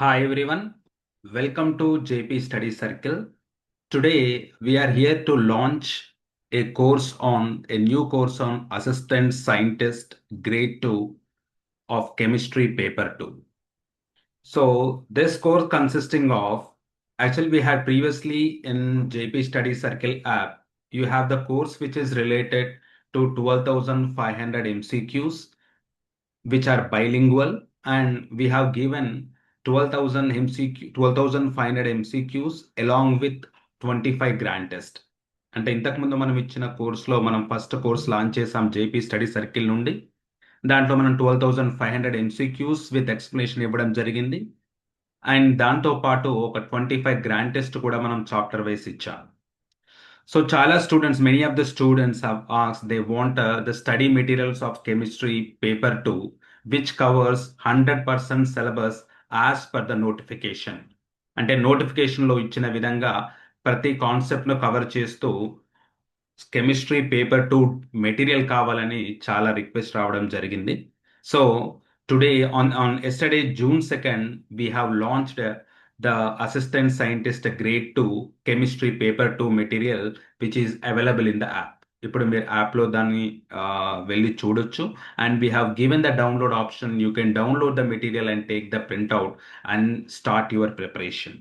Hi everyone, welcome to JP Study Circle. Today we are here to launch a new course on Assistant Scientist Grade 2 of Chemistry Paper 2. So this course consisting of, actually we had previously in JP Study Circle app, you have the course which is related to 12,500 MCQs which are bilingual, and we have given 12,000 MCQ, 12,500 MCQs along with 25 grant test. అంటే ఇంతకుముందు మనం ఇచ్చిన కోర్సులో మనం first course launch చేసాం JP study circle నుండి. దాంట్లో మనం 12,500 MCQs విత్ ఎక్స్ప్లెనేషన్ ఇవ్వడం జరిగింది. అండ్ దాంతో పాటు ఒక 25 గ్రాండ్ టెస్ట్ కూడా మనం చాప్టర్ వైస్ ఇచ్చాం. So chala students, many of the students have asked they want the study materials of chemistry paper 2, which covers 100% syllabus as per the notification. అంటే notification లో ఇచ్చిన విధంగా ప్రతి కాన్సెప్ట్ ను కవర్ చేస్తూ కెమిస్ట్రీ పేపర్ 2 మెటీరియల్ కావాలని చాలా రిక్వెస్ట్ రావడం జరిగింది. So today on yesterday June 2nd we have launched the assistant scientist grade 2 chemistry paper 2 material which is available in the app. ఇప్పుడు మీరు యాప్లో దాన్ని వెళ్ళి చూడొచ్చు. And we have given the download option. You can download the material and take the printout and start your preparation.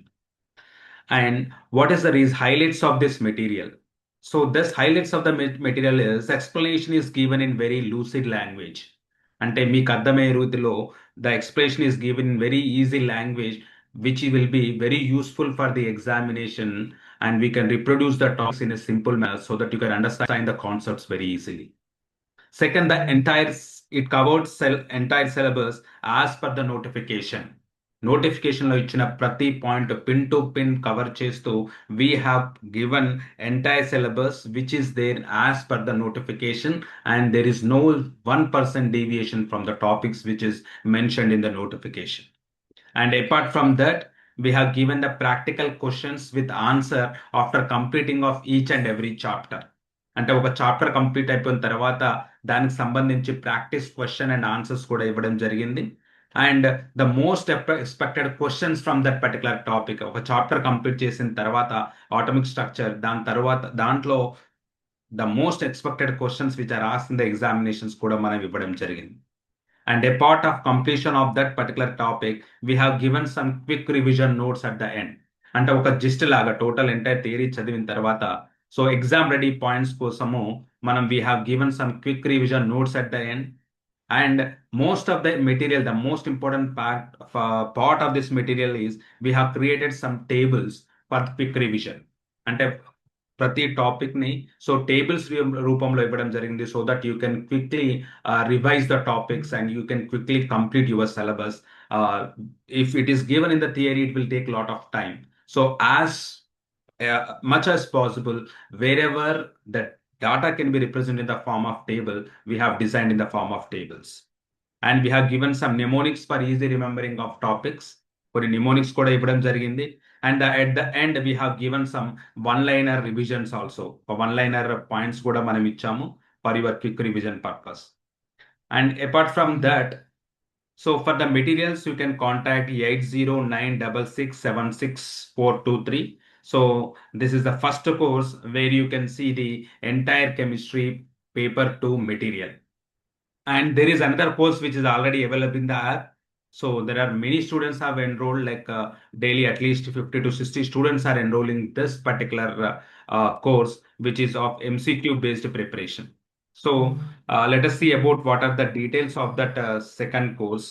And what is the highlights of this material? So this highlights of the material is explanation is given in very lucid language. అంటే మీకు అర్థమయ్యే రీతిలో the explanation is given in very easy language which will be very useful for the examination, and we can reproduce the topics in a simple manner so that you can understand the concepts very easily. Second, it covered entire syllabus as per the notification. Notification లో ఇచ్చిన ప్రతి point pin to pin cover చేస్తూ we have given entire syllabus which is there as per the notification, and there is no 1% deviation from the topics which is mentioned in the notification. And apart from that, we have given the practical questions with answer after completing of each and every chapter. అంటే ఒక chapter complete అయిపోయిన తర్వాత దానికి సంబంధించి practice question and answers కూడా ఇవ్వడం జరిగింది. And the most expected questions from that particular topic, ఒక చాప్టర్ కంప్లీట్ చేసిన తర్వాత ఆటోమిక్ స్ట్రక్చర్, దాని తర్వాత దాంట్లో the most expected questions which are ask in the examinations కూడా మనం ఇవ్వడం జరిగింది. And a part of completion of that particular topic, we have given some quick revision notes at the end. అంటే ఒక gist లాగా టోటల్ ఎంటైర్ థియరీ చదివిన తర్వాత so exam ready points కోసము మనం we have given some quick revision notes at the end. And most of the material, the most important part of this material is we have created some tables for quick revision. అంటే ప్రతి topic ని so tables రూపంలో ఇవ్వడం జరిగింది so that you can quickly revise the topics and you can quickly complete your syllabus. If it is given in the theory, it will take a lot of time. So as much as possible, wherever the data can be represented in the form of table, we have designed in the form of tables. And we have given some mnemonics for easy remembering of topics. కొన్ని mnemonics కూడా ఇవ్వడం జరిగింది. And at the end we have given some one-liner revisions also. One-liner points కూడా మనం ఇచ్చాము for your quick revision purpose. And apart from that, so for the materials you can contact 8096676423. So this is the first course where you can see the entire chemistry paper 2 material. And there is another course which is already available in the app. So there are many students have enrolled, like daily at least 50 to 60 students are enrolling this particular course, which is of MCQ based preparation. So let us see about what are the details of that second course,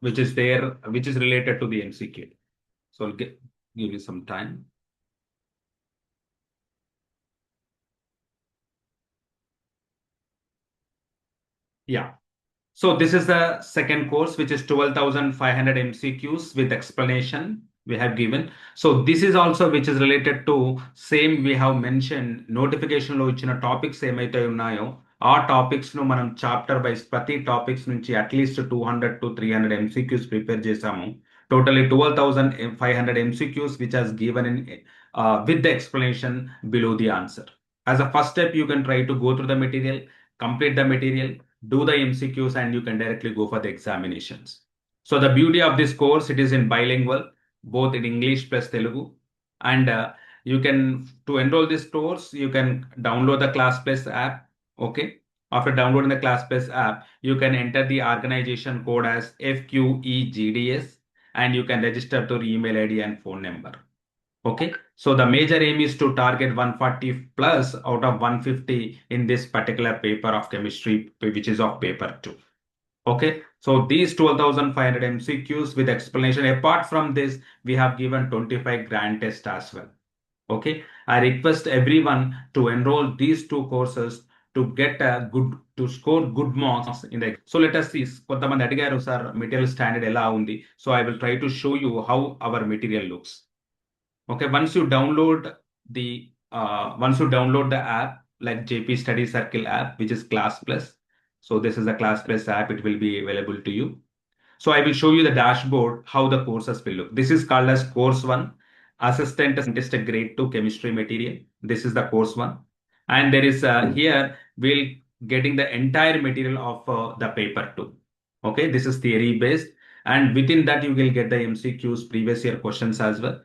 which is there, which is related to the MCQ. So I'll give you some time. Yeah. So this is the second course, which is 12,500 MCQs with explanation we have given. So this is also which is related to same we have mentioned notification లో ఇచ్చిన topics ఏమైతే ఉన్నాయో ఆ topics ను మనం chapter vice ప్రతి topics నుంచి at least 200 to 300 MCQs prepare చేసాము. Totally 12,500 MCQs which has given in with the explanation below the answer. As a first step, you can try to go through the material, complete the material, do the MCQs, and you can directly go for the examinations. So the beauty of this course, it is in bilingual, both in English plus Telugu. And you can, to enroll this course, you can download the Class Plus app. Okay. After downloading the Class Plus app, you can enter the organization code as FQEGDS and you can register to your email ID and phone number. Okay. So the major aim is to target 140 plus out of 150 in this particular paper of chemistry, which is of paper 2. Okay, so these 12,500 MCQs with explanation. Apart from this, we have given 25 grand test as well. Okay, I request everyone to enroll these two courses to get a good, to score good marks in the. So let us see. కొంతమంది అడిగారు sir material standard ఎలా ఉంది. So I will try to show you how our material looks. Okay, once you download the app like JP Study Circle app, which is Class Plus. So this is the Class Plus app. It will be available to you. So I will show you the dashboard, how the courses will look. This is called as Course 1, Assistant Scientist Grade 2 Chemistry Material. This is the Course 1. And there is here, we'll getting the entire material of the paper 2. Okay, this is theory based. And within that, you will get the MCQs, previous year questions as well.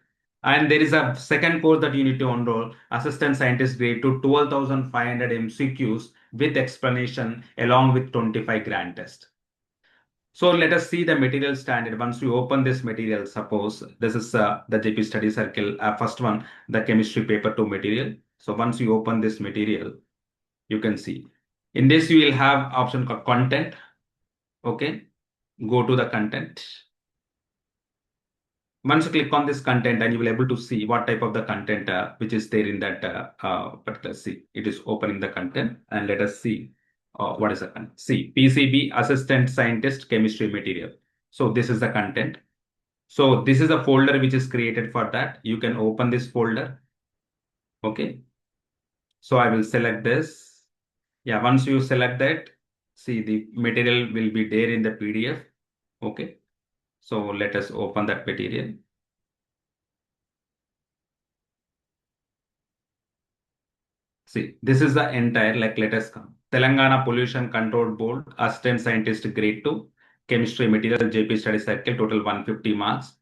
And there is a second course that you need to enroll, Assistant Scientist Grade to 12,500 MCQs with explanation along with 25 grand test. So let us see the material standard. Once we open this material, suppose this is the JP Study Circle, first one, the chemistry paper 2 material. So once you open this material, you can see. In this, you will have option called content. Okay, go to the content. Once you click on this content and you will able to see what type of the content which is there in that particular. See, it is opening the content and let us see what is the content. See, PCB Assistant Scientist Chemistry Material. So this is the content. So this is a folder which is created for that. You can open this folder. Okay. So I will select this. Yeah, once you select that, see the material will be there in the PDF. Okay. So let us open that material. See, this is the entire, like, let us come. Telangana Pollution Control Board, Assistant Scientist Grade 2, Chemistry Material, JP Study Circle, total 150 marks.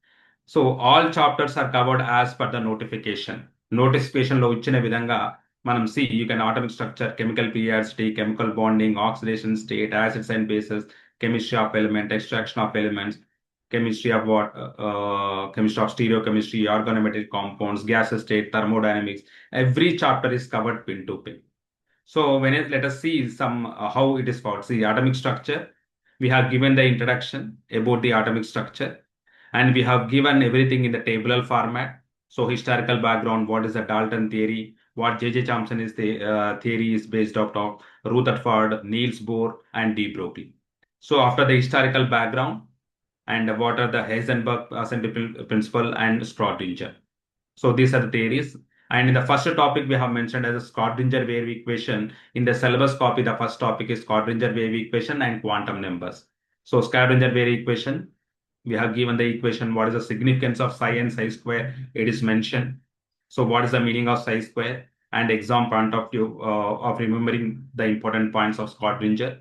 So all chapters are covered as per the notification. Notification లో ఇచ్చిన విధంగా మనం see, you can atomic structure, chemical periodicity, chemical bonding, oxidation state, acids and bases, chemistry of element, extraction of elements, chemistry of what, chemistry of stereochemistry, organometallic compounds, gas state, thermodynamics. Every chapter is covered pin to pin. So let us see some how it is called. See, atomic structure. We have given the introduction about the atomic structure, and we have given everything in the tabular format. So historical background, what is the Dalton theory, what J.J. Thomson is the theory is based off of Rutherford, Niels Bohr, and de Broglie. So after the historical background, and what are the Heisenberg principle and Schrodinger. So these are the theories. And in the first topic, we have mentioned as a Schrodinger wave equation. In the syllabus copy, the first topic is Schrodinger wave equation and quantum numbers. So Schrodinger wave equation, we have given the equation, what is the significance of psi and psi square, it is mentioned. So what is the meaning of psi square, and exam point of view of remembering the important points of Schrodinger.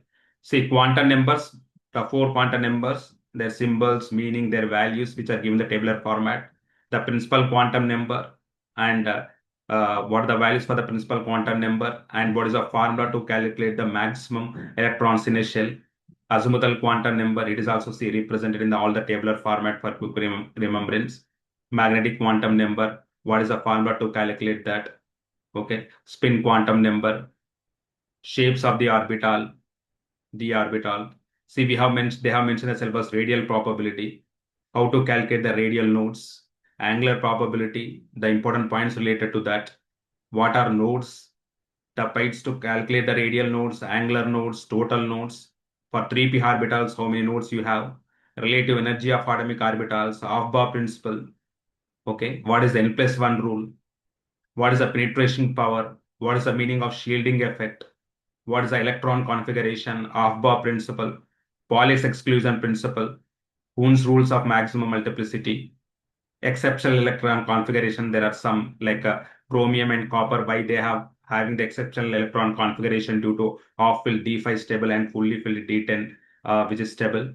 See, quantum numbers, the 4 quantum numbers, their symbols, meaning, their values, which are given the tabular format. The principal quantum number, and what are the values for the principal quantum number, and what is the formula to calculate the maximum electrons in a shell. Azimuthal quantum number, it is also represented in all the tabular format for quick remembrance. Magnetic quantum number, what is the formula to calculate that? Okay. Spin quantum number, shapes of the orbital, d orbital. See, they have mentioned the syllabus radial probability, how to calculate the radial nodes, angular probability, the important points related to that. What are nodes? The points to calculate the radial nodes, angular nodes, total nodes. For 3p orbitals, how many nodes you have? Relative energy of atomic orbitals, Aufbau principle. Okay, what is the n+1 rule? What is the penetration power? What is the meaning of shielding effect? What is the electron configuration, Aufbau principle, Pauli's exclusion principle, Hund's rules of maximum multiplicity, exceptional electron configuration. There are some like chromium and copper, why they have having the exceptional electron configuration due to off-filled D5 stable and fully filled D10 which is stable.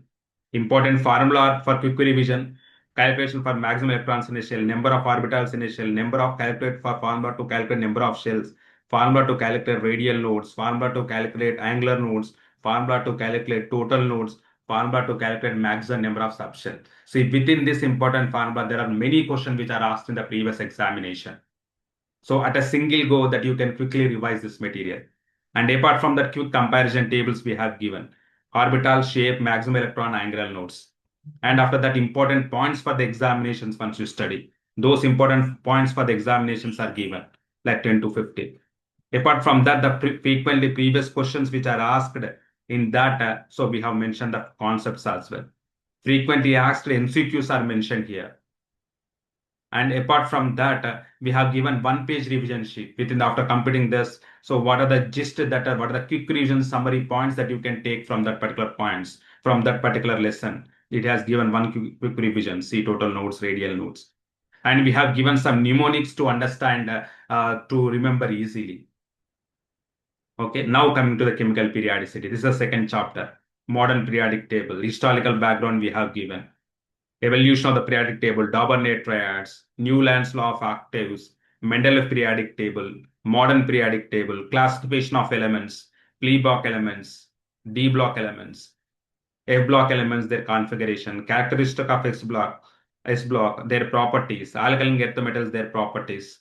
Important formula for quick revision, calculation for maximum electrons in a shell, number of orbitals in a shell, number of calculate for formula to calculate number of shells, formula to calculate radial nodes, formula to calculate angular nodes, formula to calculate total nodes, formula to calculate maximum number of subshells. See, within this important formula, there are many questions which are asked in the previous examination. So at a single go that you can quickly revise this material. And apart from that, quick comparison tables we have given. Orbital shape, maximum electron, angular nodes. And after that, important points for the examinations once you study. Those important points for the examinations are given, like 10 to 15. Apart from that, the frequently previous questions which are asked in that, so we have mentioned the concepts as well. Frequently asked MCQs are mentioned here. And apart from that, we have given one-page revision sheet within after completing this. So what are the gist that are, what are the quick revision summary points that you can take from that particular points from that particular lesson? It has given one quick revision, see total nodes, radial nodes. And we have given some mnemonics to understand, to remember easily. Okay, now coming to the chemical periodicity. This is the second chapter, modern periodic table, historical background we have given. Evolution of the periodic table, Dauber-Natte triads, Newland's law of octaves, Mendeleev periodic table, modern periodic table, classification of elements, P block elements, D block elements, F block elements, their configuration, characteristic of S block, their properties, alkaline earth metals, their properties,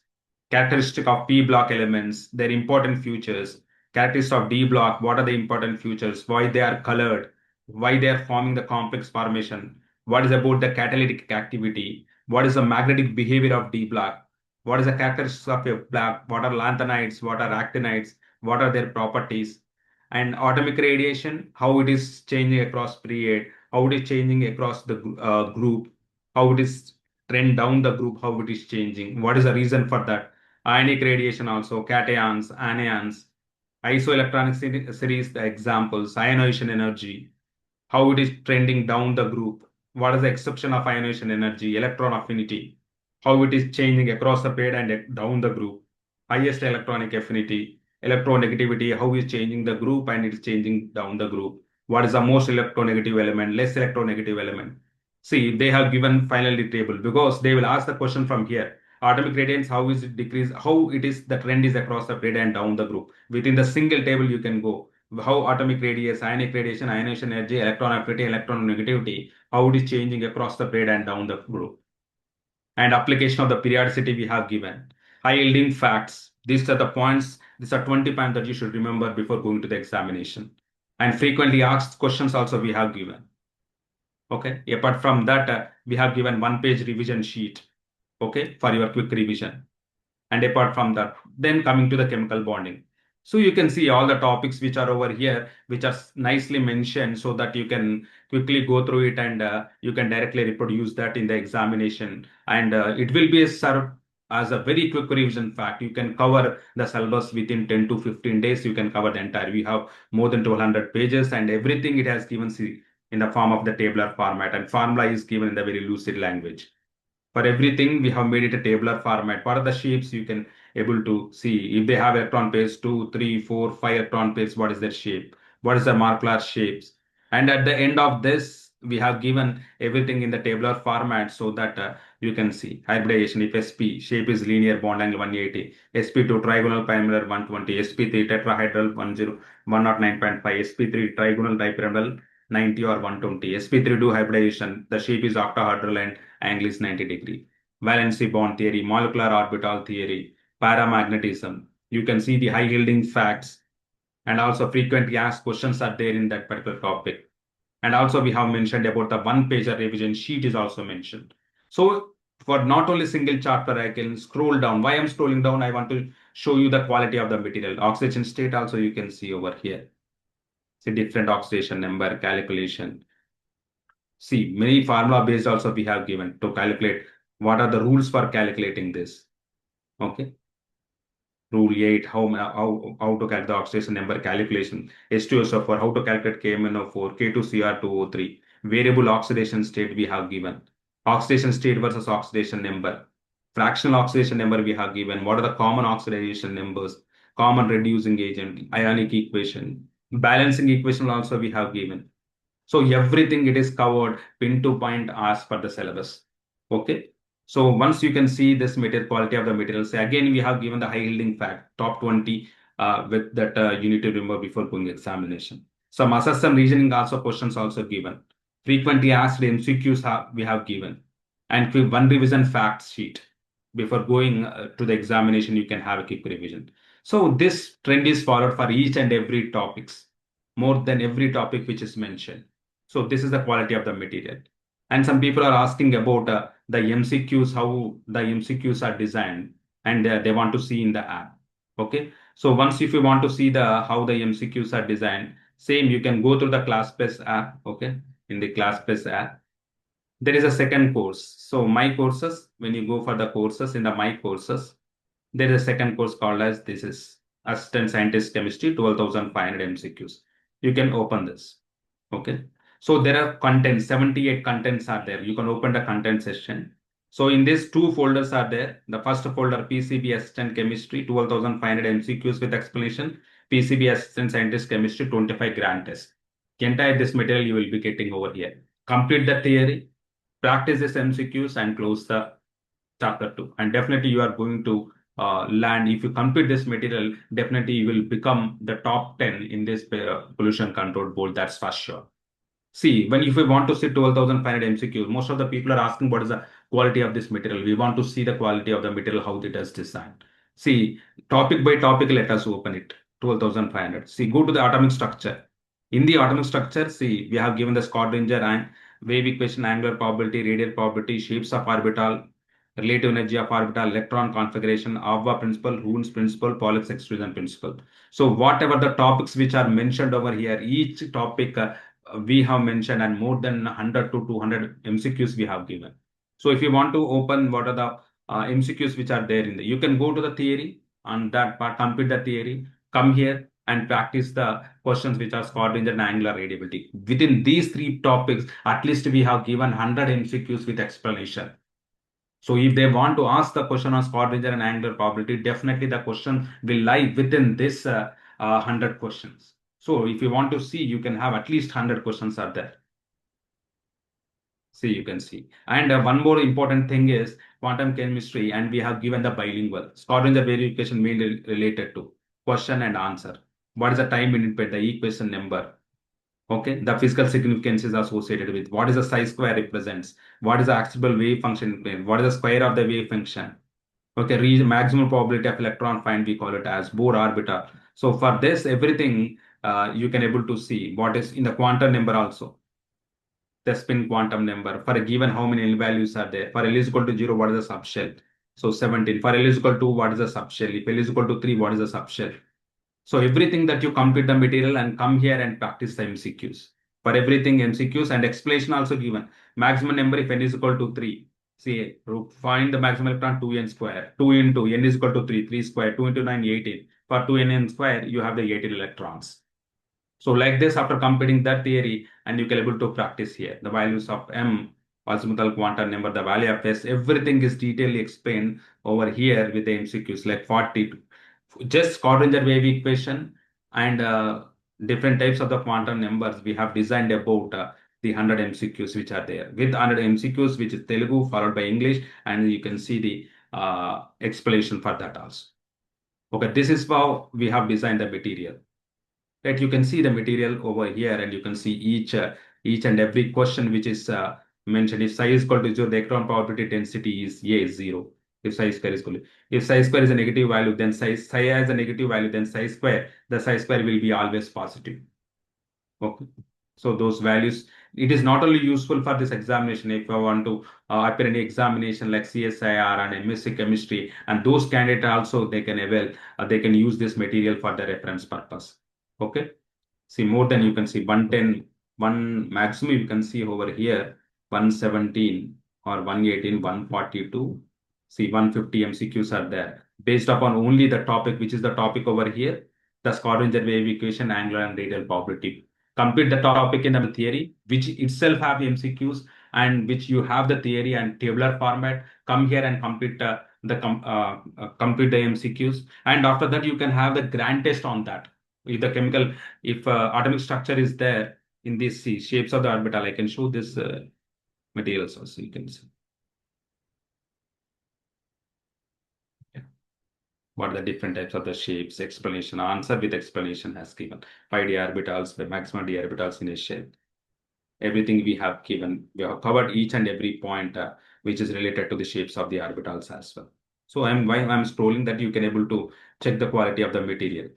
characteristic of P block elements, their important features, characteristics of D block, what are the important features, why they are colored, why they are forming the complex formation, what is about the catalytic activity, what is the magnetic behavior of D block, what is the characteristics of F block, what are lanthanides, what are actinides, what are their properties, and atomic radiation, how it is changing across period, how it is changing across the group, how it is trend down the group, how it is changing, what is the reason for that. Ionic radiation also, cations, anions, isoelectronic series, the examples, ionization energy, how it is trending down the group, what is the exception of ionization energy, electron affinity, how it is changing across the paired and down the group, highest electronic affinity, electronegativity, how is changing the group and it's changing down the group, what is the most electronegative element, less electronegative element. See, they have given finally table because they will ask the question from here. Atomic radiance, how is it decrease, how it is the trend is across the paired and down the group. Within the single table you can go how atomic radius, ionic radiation, ionization energy, electron affinity, electron negativity, how it is changing across the braid and down the group. And application of the periodicity we have given. High yielding facts. These are the points, these are 20 points that you should remember before going to the examination. And frequently asked questions also we have given. Okay. Apart from that, we have given one-page revision sheet. Okay. For your quick revision. And apart from that, then coming to the chemical bonding. So you can see all the topics which are over here, which are nicely mentioned so that you can quickly go through it and you can directly reproduce that in the examination. And it will be served as a very quick revision fact. You can cover the syllabus within 10 to 15 days. You can cover the entire. We have more than 1200 pages and everything it has given in the form of the tabular format and formula is given in the very lucid language. For everything, we have made it a tabular format. What are the shapes you can able to see? If they have electron pairs, 2, 3, 4, 5 electron pairs, what is their shape? What is the molecular shapes? And at the end of this, we have given everything in the tabular format so that you can see hybridization. If SP shape is linear bond angle 180, sp2 trigonal pyramidal 120, sp3 tetrahedral 109.5, sp3 trigonal dipyramidal 90 or 120, sp3 do hybridization. The shape is octahedral and angle is 90-degree. Valency bond theory, molecular orbital theory, paramagnetism. You can see the high yielding facts and also frequently asked questions are there in that particular topic. And also we have mentioned about the one-pager revision sheet is also mentioned. So for not only single chapter, I can scroll down. Why I'm scrolling down? I want to show you the quality of the material. Oxidation state also you can see over here. See different oxidation number calculation. See, many formula based also we have given to calculate what are the rules for calculating this. Okay. Rule 8, how to calculate the oxidation number calculation. H2SO4, how to calculate KMnO4, K2Cr2O3. Variable oxidation state we have given. Oxidation state versus oxidation number. Fractional oxidation number we have given. What are the common oxidation numbers? Common reducing agent, ionic equation. Balancing equation also we have given. So everything it is covered pin to point as per the syllabus. Okay. So once you can see this material quality of the material, say again we have given the high yielding fact top 20 with that you need to remember before going examination. Some assessment reasoning also questions also given. Frequently asked MCQs we have given, and one revision fact sheet before going to the examination. You can have a quick revision. So this trend is followed for each and every topics, more than every topic which is mentioned. So this is the quality of the material. And some people are asking about the MCQs, how the MCQs are designed, and they want to see in the app. Okay. So once if you want to see the how the MCQs are designed, same you can go through the ClassPass app. Okay. In the ClassPass app, there is a second course. So my courses, when you go for the courses in the my courses, there is a second course called as this is Assistant Scientist Chemistry 12,500 MCQs. You can open this. Okay. So there are contents, 78 contents are there. You can open the content section. So in these two folders are there. The first folder PCB Assistant Chemistry 12,500 MCQs with explanation. PCB Assistant Scientist Chemistry 25 grand test. Entire this material you will be getting over here. Complete the theory, practice this MCQs and close the chapter 2. And definitely you are going to land. If you complete this material, definitely you will become the top 10 in this pollution control board. That's for sure. See, when if we want to see 12,500 MCQs, most of the people are asking what is the quality of this material. We want to see the quality of the material, how it is designed. See, topic by topic, let us open it. 12,500. See, go to the atomic structure. In the atomic structure, see, we have given the Schrödinger and wave equation, angular probability, radial probability, shapes of orbital, relative energy of orbital, electron configuration, Auer principle, Hund's principle, Pauli's exclusion principle. So whatever the topics which are mentioned over here, each topic we have mentioned, and more than 100 to 200 MCQs we have given. So if you want to open what are the MCQs which are there in the, you can go to the theory and that part, complete the theory, come here and practice the questions which are Schrödinger and angular radiability. Within these three topics, at least we have given 100 MCQs with explanation. So if they want to ask the question on Schrödinger and angular probability, definitely the question will lie within this 100 questions. So if you want to see, you can have at least 100 questions are there. See, you can see. And one more important thing is quantum chemistry, and we have given the bilingual. Schrödinger verification mainly related to question and answer. What is the time independent, the equation number? Okay, the physical significance is associated with what is the psi square represents, what is the acceptable wave function, what is the square of the wave function. Okay, maximum probability of electron find, we call it as Bohr orbital. So for this, everything you can able to see what is in the quantum number also. The spin quantum number for a given how many L values are there. For L is equal to 0, what is the subshell? So 17. For L is equal to 2, what is the subshell? If L is equal to 3, what is the subshell? So everything that you complete the material and come here and practice the MCQs. For everything MCQs and explanation also given. Maximum number if n is equal to 3. See, find the maximum electron 2n square. 2 into n is equal to 3. 3 square. 2 into 9, 18. For 2n square, you have the 18 electrons. So like this, after completing that theory, and you can able to practice here. The values of M, azimuthal quantum number, the value of S, everything is detailedly explained over here with the MCQs like 40. Just Schrödinger wave equation and different types of the quantum numbers we have designed about the 100 MCQs which are there. With 100 MCQs, which is Telugu followed by English, and you can see the explanation for that also. Okay, this is how we have designed the material. Right, you can see the material over here, and you can see each and every question which is mentioned. If psi is equal to 0, the electron probability density is A is 0. If psi square is equal to, if psi square is a negative value, then psi has a negative value, then psi square, the psi square will be always positive. Okay. So those values, it is not only useful for this examination. If I want to appear in any examination like CSIR and MSc chemistry, and those candidates also they can avail, they can use this material for the reference purpose. Okay. See, more than you can see 110, one maximum you can see over here 117 or 118, 142. See, 150 MCQs are there based upon only the topic, which is the topic over here, the Schrödinger wave equation, angular and radial probability. Complete the topic in the theory, which itself have MCQs, and which you have the theory and tabular format. Come here and complete complete the MCQs, and after that you can have the grand test on that. If the chemical, if atomic structure is there, in these shapes of the orbital, I can show this materials also, you can see. Yeah. What are the different types of the shapes, explanation, answer with explanation has given. 5D orbitals, the maximum d orbitals in a shape. Everything we have given, we have covered each and every point which is related to the shapes of the orbitals as well. So why I'm scrolling that you can able to check the quality of the material.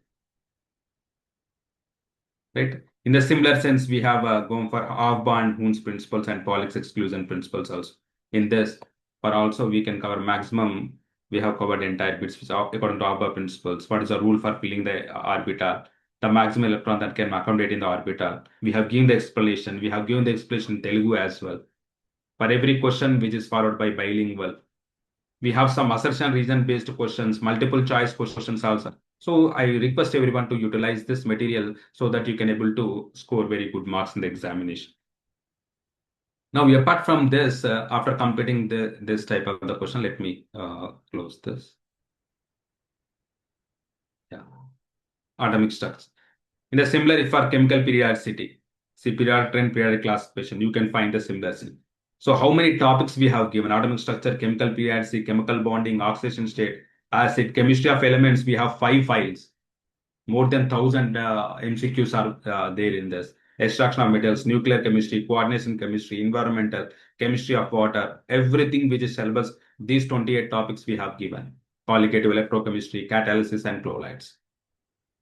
Right? In the similar sense, we have gone for half-band Hund's principles and Pauli's exclusion principles also. In this, but also we can cover maximum, we have covered entire bits according to Haber principles. What is the rule for filling the orbital? The maximum electron that can accommodate in the orbital. We have given the explanation. We have given the explanation in Telugu as well. For every question which is followed by bilingual, we have some assertion reason based questions, multiple choice questions also. So I request everyone to utilize this material so that you can able to score very good marks in the examination. Now, apart from this, after completing this type of the question, let me close this. Yeah, atomic structure. In the similar for chemical periodicity, see periodic trend, periodic classification, you can find the similar thing. So how many topics we have given? Atomic structure, chemical periodicity, chemical bonding, oxidation state, acid, chemistry of elements. We have 5 files. More than 1,000 MCQs are there in this. Extraction of metals, nuclear chemistry, coordination chemistry, environmental, chemistry of water, everything which is syllabus. These 28 topics we have given. Colligative electrochemistry, catalysis, and chlorides.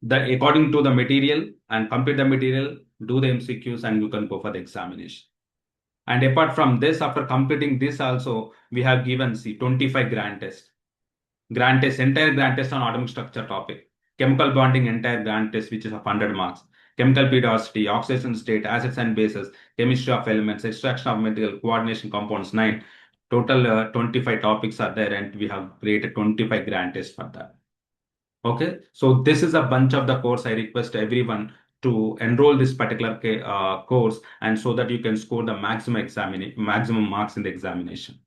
According to the material and complete the material, do the MCQs, and you can go for the examination. And apart from this, after completing this also, we have given 25 grant tests. Grant test, entire grant test on atomic structure topic. Chemical bonding, entire grant test, which is of 100 marks. Chemical periodicity, oxidation state, acids and bases, chemistry of elements, extraction of material, coordination compounds, 9. Total 25 topics are there, and we have created 25 grant tests for that. Okay, so this is a bunch of the course. I request everyone to enroll this particular course, and so that you can score the maximum marks in the examination.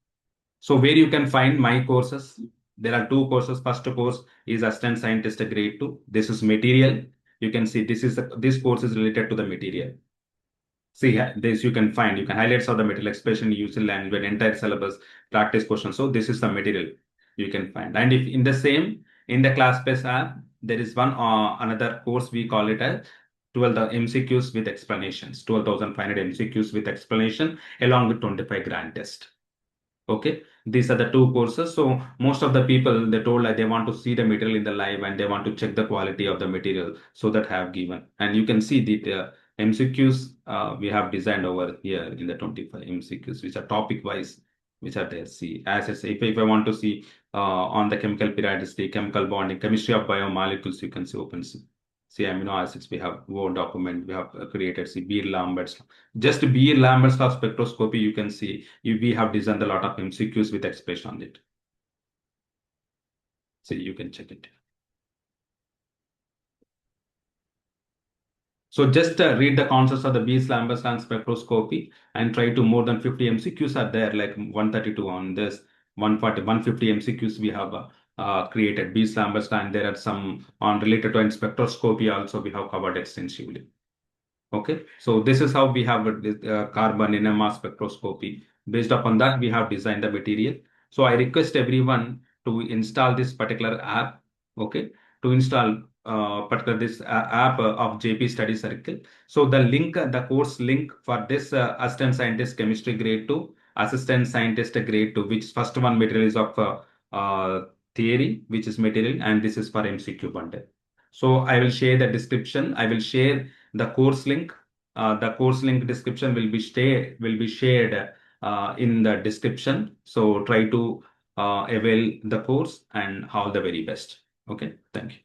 So where you can find my courses, there are 2 courses. First course is Assistant Scientist Grade 2. This is material. You can see this course is related to the material. See, this you can find. You can highlights of the material, expression, using language, entire syllabus, practice questions. So this is the material you can find. And if in the same, in the ClassPass app, there is one another course we call it as 12 MCQs with explanations, 12,500 MCQs with explanation along with 25 grant test. Okay, these are the 2 courses. So most of the people, they told like they want to see the material in the live and they want to check the quality of the material, so that I have given. And you can see the MCQs we have designed over here in the 25 MCQs, which are topic wise, which are there. See, as I say, if I want to see on the chemical periodicity, chemical bonding, chemistry of biomolecules, you can see open. See amino acids, we have Word document, we have created, see Beer-Lambert's. Just Beer-Lambert's of spectroscopy, you can see we have designed a lot of MCQs with expression on it. So you can check it. So just read the concepts of the Beer-Lambert's and spectroscopy and try to more than 50 MCQs are there, like 132 on this, 140, 150 MCQs we have created Beer-Lambert's, and there are some on related to spectroscopy also we have covered extensively. Okay, so this is how we have carbon NMR spectroscopy. Based upon that, we have designed the material. So I request everyone to install this particular app. Okay, to install particular this app of JP Study Circle. So the link, the course link for this Assistant Scientist Chemistry Grade 2, Assistant Scientist Grade 2, which first one material is of theory, which is material, and this is for MCQ bundle. So I will share the description. I will share the course link. The course link description will be shared in the description. So try to avail the course, and all the very best. Okay, thank you.